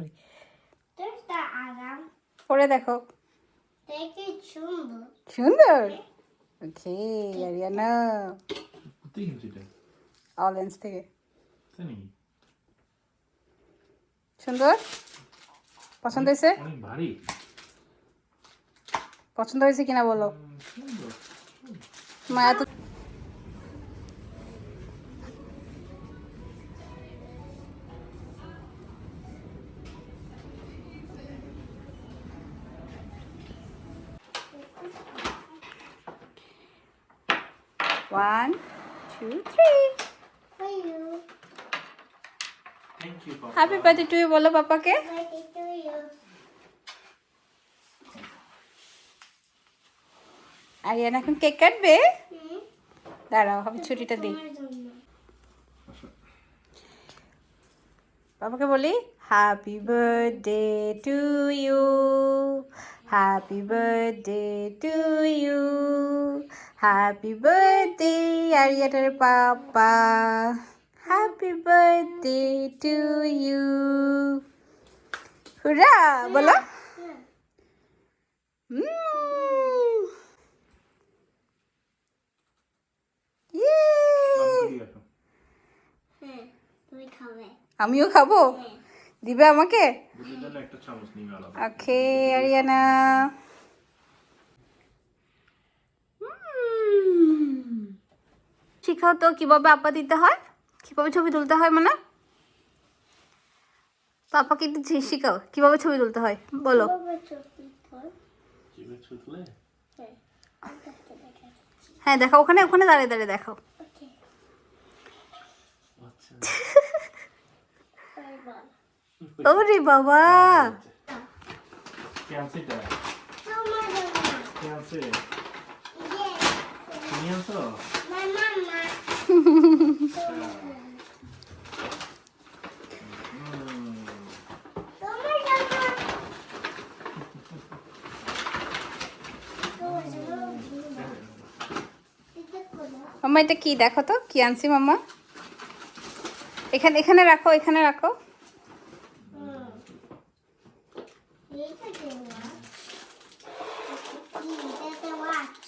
করি। Detta Adam. পরে দেখো। Det är sunder. সুন্দর। ওকে আরিয়ানা কোথায় কিনছি এটা? অরেঞ্জ থেকে। তাই নাকি? সুন্দর পছন্দ হয়েছে? অনেক ভারী। পছন্দ হয়েছে কিনা বলো। সুন্দর। মা এত One, 2, 3. For you. Thank you, Papa. Happy birthday to you বলো পাপাকে। Birthday to you. আরিয়ানা এখন কেক কাটবে। Hmm? দাঁড়াও আমি ছুটিটা দিই। তোমার জন্য। পাপাকে বলি happy birthday to you, happy birthday to you, happy birthday আরিয়ানার papa, happy birthday to you. Hurray বলো। হ্যাঁ। আমাকে দিয়ে আসো। হ্যাঁ, তুমি খাবে। আমিও খাবো, হ্যাঁ। দিবে আমাকে? দুধের জন্য একটা চামচ নিয়ে আলাদা। ওকে আরিয়ানা। শিখাও তো কিভাবে আপা দিতে হয়, কিভাবে ছবি তুলতে হয়, মানে পাপাকে একটু শিখাও কিভাবে ছবি তুলতে হয় বলো। বাবা চোখে ধর। চিপে ছুটলে হ্যাঁ। আস্তে আস্তে দেখা যাচ্ছে। হ্যাঁ দেখাও, ওখানে ওখানে দাঁড়িয়ে দাঁড়িয়ে দেখাও। ওকে। আচ্ছা বাবা। ওরে বাবা কে আছে এটা? তোমার জন্য। কে আছে? Yes. তুমি আছো? My mama. তোমার জন্য। তোমার জন্য। এটা করো। মাম্মা এটা কি দেখো তো, কি আনছি মাম্মা। এখানে এখানে রাখো, এখানে রাখো। এইটা দেওয়া। এটা ওয়াচ।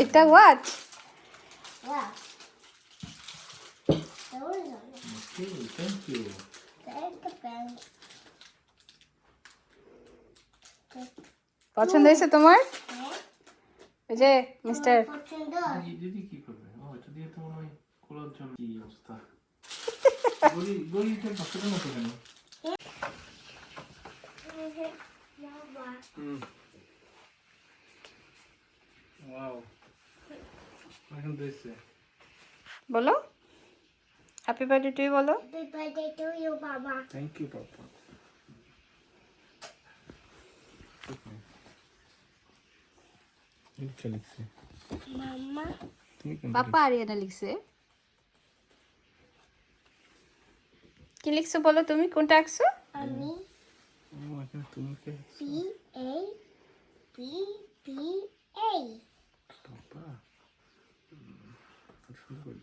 এটা ওয়াচ। ওয়াচ। তোমার জন্য। Okay, thank you. একটা পেন। পছন্দ হয়েছে তোমার? হ্যাঁ। এই যে মিস্টার। পছন্দ। দিদি কি করবে? ও এটা দিয়ে তো মনে হয় খোলার জন্য কি অবস্থা? গলিটা বাচ্চাদের মতো কেন? বাবা। ওয়াও। এখন দেখছে। বলো হ্যাপি বার্থডে টু ইউ বলো। Happy birthday to you, Baba. Thank you, Papa. লিখছে লিখছে। Mama. তুমি কোন পাপা আরিয়ানা লিখছে। কি লিখছো বলো, তুমি কোনটা আঁকছো? আমি ও এখানে তুমি কে? P A P P A. পাপা। খুব সুন্দর করে